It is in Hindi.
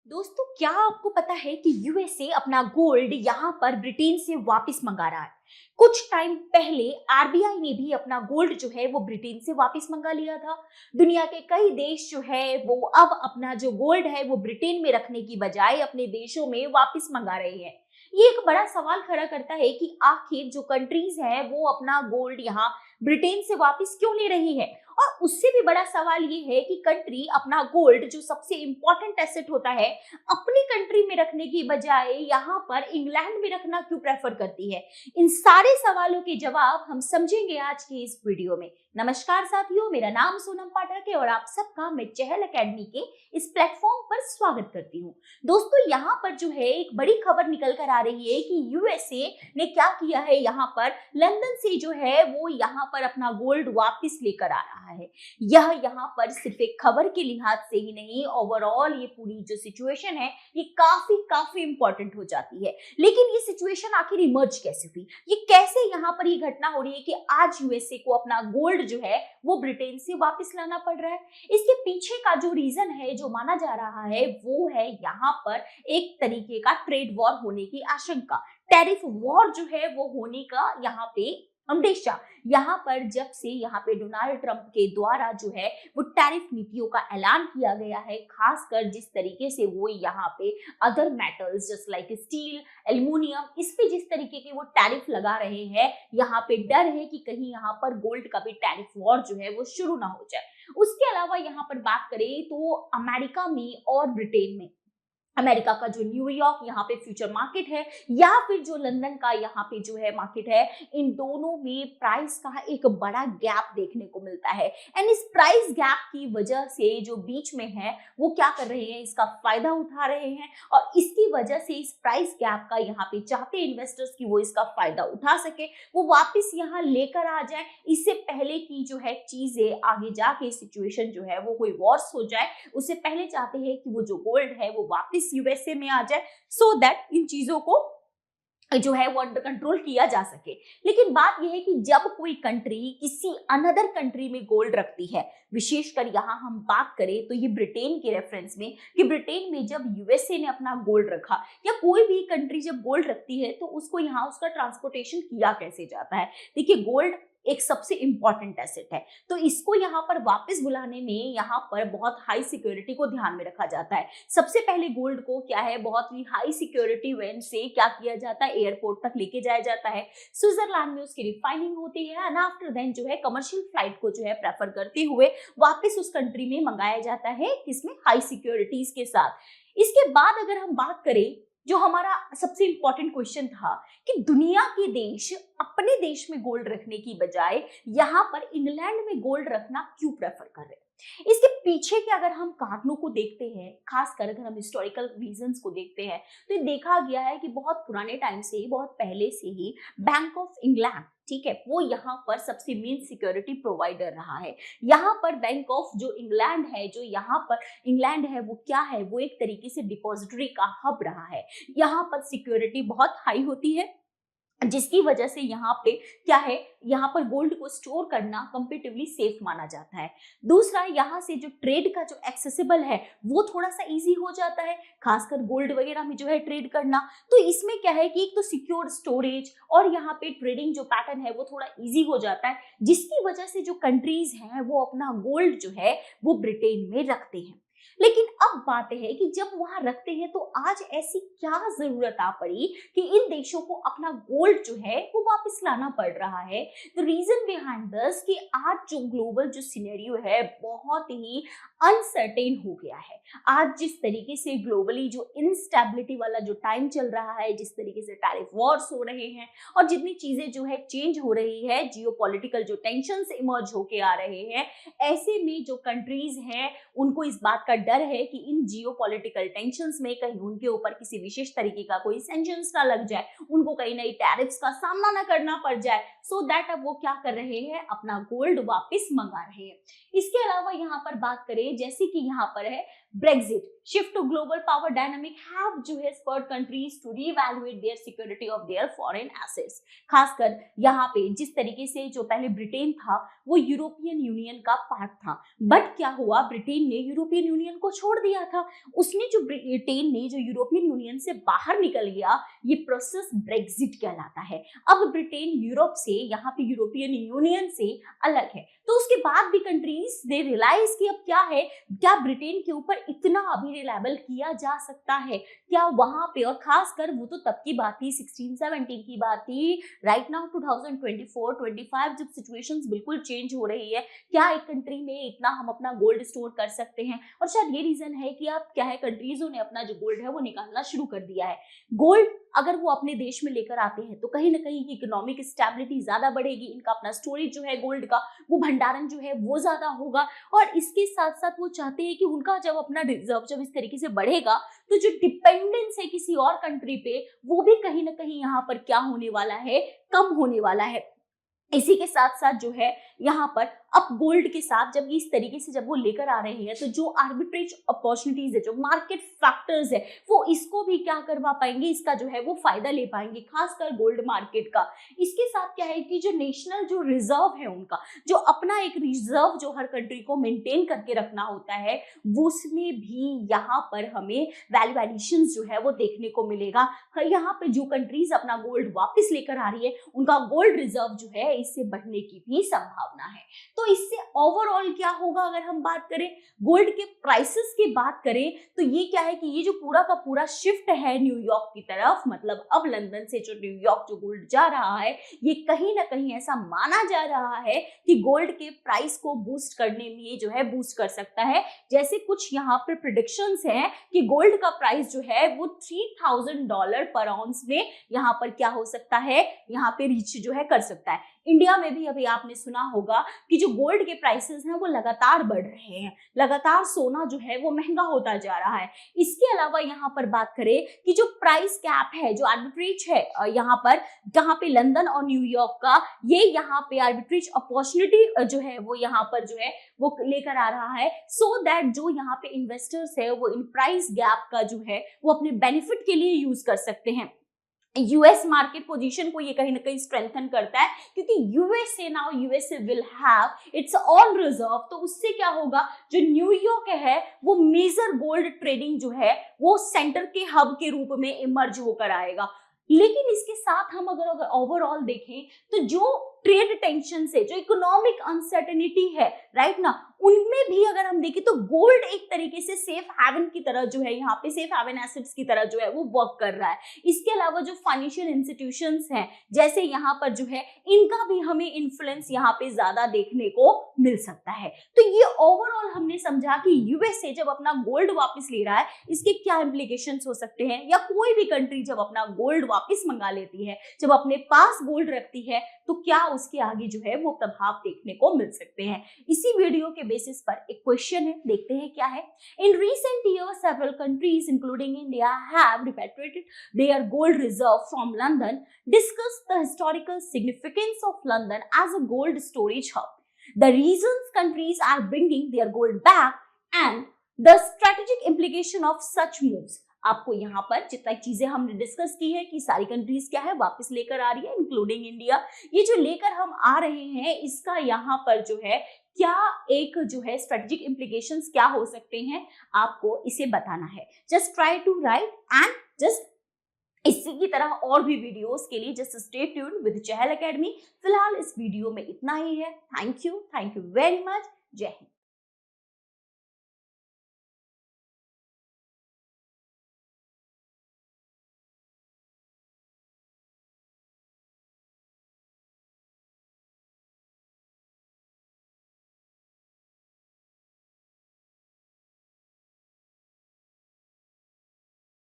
दोस्तों, क्या आपको पता है कि यूएसए अपना गोल्ड यहाँ पर ब्रिटेन से वापस मंगा रहा है। कुछ टाइम पहले आरबीआई ने भी अपना गोल्ड जो है वो ब्रिटेन से वापस मंगा लिया था। दुनिया के कई देश जो है वो अब अपना जो गोल्ड है वो ब्रिटेन में रखने की बजाय अपने देशों में वापस मंगा रहे हैं। ये एक बड़ा सवाल खड़ा करता है कि आखिर जो कंट्रीज है वो अपना गोल्ड यहाँ ब्रिटेन से वापस क्यों ले रही है। और उससे भी बड़ा सवाल ये है कि कंट्री अपना गोल्ड जो सबसे इंपॉर्टेंट एसेट होता है अपनी कंट्री में रखने की बजाय यहाँ पर इंग्लैंड में रखना क्यों प्रेफर करती है। इन सारे सवालों के जवाब हम समझेंगे आज की इस वीडियो में। नमस्कार साथियों, मेरा नाम सोनम पाठक है और आप सबका मैं चहल एकेडमी के इस प्लेटफॉर्म पर स्वागत करती हूँ। दोस्तों, यहाँ पर जो है एक बड़ी खबर निकल कर आ रही है कि यूएसए ने क्या किया है, यहाँ पर लंदन से जो है वो यहाँ पर अपना गोल्ड वापस लेकर आ रहा है। यह यहाँ पर सिर्फ एक खबर के लिहाज से ही नहीं, ओवरऑल ये पूरी जो सिचुएशन है ये काफी इंपॉर्टेंट हो जाती है। लेकिन ये सिचुएशन आखिर इमर्ज कैसे हुई, ये कैसे यहाँ पर ये घटना हो रही है कि आज यूएसए को अपना गोल्ड जो है वो ब्रिटेन से वापस लाना पड़ रहा है। इसके पीछे का जो रीजन है, जो माना जा रहा है, वो है यहाँ पर एक तरीके का ट्रेड वॉर होने की आशंका, टैरिफ वॉर जो है वो होने का यहाँ पे अंदेशा। यहाँ पर जब से यहाँ पे डोनाल्ड ट्रंप के द्वारा जो है वो टैरिफ नीतियों का ऐलान किया गया है, खासकर जिस तरीके से वो यहाँ पे other metals just like steel, aluminium, इस पे जिस तरीके के वो टैरिफ लगा रहे हैं, यहाँ पे डर है कि कहीं यहाँ पर गोल्ड का भी टैरिफ वॉर जो है वो शुरू ना हो जाए। उसके अलावा यहाँ पर बात करें तो अमेरिका में और ब्रिटेन में, अमेरिका का जो न्यूयॉर्क यहाँ पे फ्यूचर मार्केट है या फिर जो लंदन का यहाँ पे जो है मार्केट है, इन दोनों में प्राइस का एक बड़ा गैप देखने को मिलता है। एंड इस प्राइस गैप की वजह से जो बीच में है वो क्या कर रहे हैं, इसका फायदा उठा रहे हैं और इसकी वजह से इस प्राइस गैप का यहाँ पे चाहते इन्वेस्टर्स की वो इसका फायदा उठा सके, वो वापिस यहाँ लेकर आ जाए, इससे पहले की जो है चीजें आगे जाके सिचुएशन जो है वो कोई वॉर्स हो जाए, उससे पहले चाहते हैं कि वो जो गोल्ड है वो वापिस यूएसए में आ जाए, सो दैट इन चीजों को जो है वो अंडर कंट्रोल किया जा सके। लेकिन बात यह है कि जब कोई कंट्री किसी अनदर कंट्री में गोल्ड रखती है, विशेषकर यहाँ हम बात करें तो ये ब्रिटेन के रेफरेंस में कि ब्रिटेन में जब यूएसए ने अपना गोल्ड रखा या कोई भी कंट्री जब गोल्ड रखती है तो उसको यहाँ उसका ट्रांसपोर्टेशन किया कैसे जाता है। देखिए, गोल्ड एक सबसे इंपॉर्टेंट एसेट है, तो इसको यहाँ पर वापस बुलाने में यहाँ पर बहुत हाई सिक्योरिटी को ध्यान में रखा जाता है। सबसे पहले गोल्ड को क्या है, बहुत ही हाई सिक्योरिटी वैन से क्या किया जाता है, एयरपोर्ट तक लेके जाया जाता है, स्विट्जरलैंड में उसकी रिफाइनिंग होती है एंड आफ्टर देन जो है कमर्शियल फ्लाइट को जो है प्रेफर करते हुए वापस उस कंट्री में मंगाया जाता है, इसमें हाई सिक्योरिटीज के साथ। इसके बाद अगर हम बात करें, जो हमारा सबसे इंपॉर्टेंट क्वेश्चन था कि दुनिया के देश अपने देश में गोल्ड रखने की बजाय यहाँ पर इंग्लैंड में गोल्ड रखना क्यों प्रेफर कर रहे हैं। इसके पीछे के अगर हम कारणों को देखते हैं, खासकर अगर हम हिस्टोरिकल रीजंस को देखते हैं, तो ये देखा गया है कि बहुत पुराने टाइम से ही, बहुत पहले से ही बैंक ऑफ इंग्लैंड, ठीक है, वो यहाँ पर सबसे मेन सिक्योरिटी प्रोवाइडर रहा है। यहाँ पर बैंक ऑफ जो इंग्लैंड है, जो यहाँ पर इंग्लैंड है, वो क्या है, वो एक तरीके से डिपॉजिटरी का हब रहा है। यहाँ पर सिक्योरिटी बहुत हाई होती है, जिसकी वजह से यहाँ पे क्या है, यहाँ पर गोल्ड को स्टोर करना कंपेरेटिवली सेफ माना जाता है। दूसरा, यहाँ से जो ट्रेड का जो एक्सेसिबल है वो थोड़ा सा इजी हो जाता है, खासकर गोल्ड वगैरह में जो है ट्रेड करना। तो इसमें क्या है कि एक तो सिक्योर स्टोरेज और यहाँ पे ट्रेडिंग जो पैटर्न है वो थोड़ा इजी हो जाता है, जिसकी वजह से जो कंट्रीज हैं वो अपना गोल्ड जो है वो ब्रिटेन में रखते हैं। लेकिन अब बात है कि जब वहां रखते हैं तो आज ऐसी क्या जरूरत आ पड़ी कि इन देशों को अपना गोल्ड जो है वो वापस लाना पड़ रहा है। द रीजन बिहाइंड दिस कि आज जो ग्लोबल जो सिनेरियो है बहुत ही अनसर्टेन हो गया है। आज जिस तरीके से ग्लोबली जो इनस्टेबिलिटी वाला जो टाइम चल रहा है, जिस तरीके से टैरिफ वॉर्स हो रहे हैं और जितनी चीजें जो है चेंज हो रही है, जियोपॉलिटिकल जो टेंशंस इमर्ज होके आ रहे हैं, ऐसे में जो कंट्रीज हैं उनको इस बात का डर है कि इन जियोपॉलिटिकल टेंशंस में कहीं उनके ऊपर किसी विशेष तरीके का कोई सैंक्शंस ना लग जाए, उनको कहीं नई टैरिफ्स का सामना ना करना पड़ जाए, सो दैट अब वो क्या कर रहे हैं, अपना गोल्ड वापस मंगा रहे हैं। इसके अलावा यहाँ पर बात करें, जैसे कि यहाँ पर है Brexit, shift to global power dynamic have जो है spurred countries to revaluate their security of their foreign assets. खासकर यहाँ पे जिस तरीके से जो पहले ब्रिटेन था वो यूरोपियन यूनियन का पार्ट था, बट क्या हुआ, ब्रिटेन ने यूरोपियन यूनियन को छोड़ दिया था। उसने जो ब्रिटेन ने जो यूरोपियन यूनियन से बाहर निकल गया, ये प्रोसेस ब्रेक्सिट कहलाता है। अब ब्रिटेन यूरोप से, यहाँ पे यूरोपियन यूनियन से अलग है। तो उसके बाद भी कंट्रीज ने रियलाइज कि अब क्या है, क्या ब्रिटेन के ऊपर इतना अभी रिलायबल किया जा सकता है क्या वहां पे, और खासकर वो तो तब की बात थी, 16-17 की बात थी। राइट नाउ 2024-25 जब सिचुएशंस बिल्कुल चेंज हो रही है, क्या एक कंट्री में इतना हम अपना गोल्ड स्टोर कर सकते हैं? और शायद ये रीजन है कि आप क्या है, कंट्रीजों ने अपना जो गोल्ड है वो निकालना शुरू कर दिया है। गोल्ड अगर वो अपने देश में लेकर आते हैं तो कहीं ना कहीं इकोनॉमिक स्टेबिलिटी ज्यादा बढ़ेगी, इनका अपना स्टोरेज जो है गोल्ड का, वो भंडारण जो है वो ज्यादा होगा, और इसके साथ साथ वो चाहते हैं कि उनका जब अपना रिजर्व जब इस तरीके से बढ़ेगा तो जो डिपेंडेंस है किसी और कंट्री पे, वो भी कहीं ना कहीं यहाँ पर क्या होने वाला है, कम होने वाला है। इसी के साथ साथ जो है यहाँ पर अब गोल्ड के साथ जब इस तरीके से जब वो लेकर आ रहे हैं, तो जो आर्बिट्रेज अपॉर्चुनिटीज है, जो मार्केट फैक्टर्स है, वो इसको भी क्या करवा पाएंगे, इसका जो है वो फायदा ले पाएंगे, खासकर गोल्ड मार्केट का। इसके साथ क्या है कि जो नेशनल जो रिजर्व है उनका, जो अपना एक रिजर्व जो हर कंट्री को मेंटेन करके रखना होता है, वो उसमें भी यहाँ पर हमें वैल्यू एडिशन जो है वो देखने को मिलेगा। यहाँ पे जो कंट्रीज अपना गोल्ड वापस लेकर आ रही है, उनका गोल्ड रिजर्व जो है इससे बढ़ने की भी संभावना है। तो इससे ओवरऑल क्या होगा, अगर हम बात करें गोल्ड के प्राइसेस की बात करें, तो ये क्या है कि ये जो पूरा का पूरा शिफ्ट है न्यूयॉर्क की तरफ, मतलब अब लंदन से जो न्यूयॉर्क जो गोल्ड जा रहा है, ये कहीं ना कहीं ऐसा माना जा रहा है कि गोल्ड के प्राइस को बूस्ट करने में जो है बूस्ट कर सकता है। जैसे कुछ यहाँ पर प्रेडिक्शंस हैं कि गोल्ड का प्राइस जो है वो $3000 पर आउंस में यहाँ पर क्या हो सकता है, यहाँ पे रीच जो है कर सकता है। इंडिया में भी अभी आपने सुना होगा कि जो गोल्ड के प्राइसेस हैं वो लगातार बढ़ रहे हैं, लगातार सोना जो है वो महंगा होता जा रहा है। इसके अलावा यहाँ पर बात करें कि जो प्राइस कैप है, जो आर्बिट्रेज है यहाँ पर, जहाँ पे लंदन और न्यूयॉर्क का, ये यहाँ पे आर्बिट्रेज अपॉर्चुनिटी जो है वो यहाँ पर जो है वो लेकर आ रहा है, सो दैट जो यहाँ पे इन्वेस्टर्स है वो इन प्राइस गैप का जो है वो अपने बेनिफिट के लिए यूज कर सकते हैं। यूएस मार्केट पोजीशन को ये कहीं ना कहीं स्ट्रेंथन करता है, क्योंकि USA will have it's on reserve. तो उससे क्या होगा, जो न्यूयॉर्क है वो मेजर गोल्ड ट्रेडिंग जो है वो सेंटर के हब के रूप में इमर्ज होकर आएगा। लेकिन इसके साथ हम अगर ओवरऑल देखें तो जो ट्रेड टेंशन से, जो इकोनॉमिक अनसर्टेनिटी है, राइट ना, उनमें भी अगर हम देखें तो गोल्ड एक तरीके से सेफ हेवन की तरह जो है, यहाँ पे सेफ हेवन एसेट्स की तरह जो है वो वर्क कर रहा है। इसके अलावा जो फाइनेंशियल इंस्टीट्यूशंस हैं, जैसे यहाँ पर जो है, इनका भी हमें इन्फ्लुएंस यहाँ पे ज्यादा देखने को मिल सकता है। तो ये ओवरऑल हमने समझा कि यूएसए जब अपना गोल्ड वापस ले रहा है, इसके क्या इम्प्लीकेशंस हो सकते हैं, या कोई भी कंट्री जब अपना गोल्ड वापस मंगा लेती है, जब अपने पास गोल्ड रखती है, तो क्या उसके आगे जो है वो प्रभाव देखने को मिल सकते हैं। इसी वीडियो के बेसिस पर एक क्वेश्चन है, देखते हैं क्या है। In recent years several countries including India have repatriated their gold reserve from London. Discuss the historical significance of London as a gold storage hub, the reasons countries are bringing their gold back, and the strategic implication of such moves। आपको यहाँ पर जितना चीजें हमने डिस्कस की है कि सारी कंट्रीज क्या है वापस लेकर आ रही है, इंक्लूडिंग इंडिया, ये जो लेकर हम आ रहे हैं, इसका यहाँ पर जो है क्या एक जो है स्ट्रेटेजिक इम्प्लीकेशंस क्या हो सकते हैं, आपको इसे बताना है। Just try to write and just इसी की तरह और भी वीडियोस के लिए just stay tuned with Chahal academy. फिलहाल इस वीडियो में इतना ही है। Thank you very much. जय हिंद।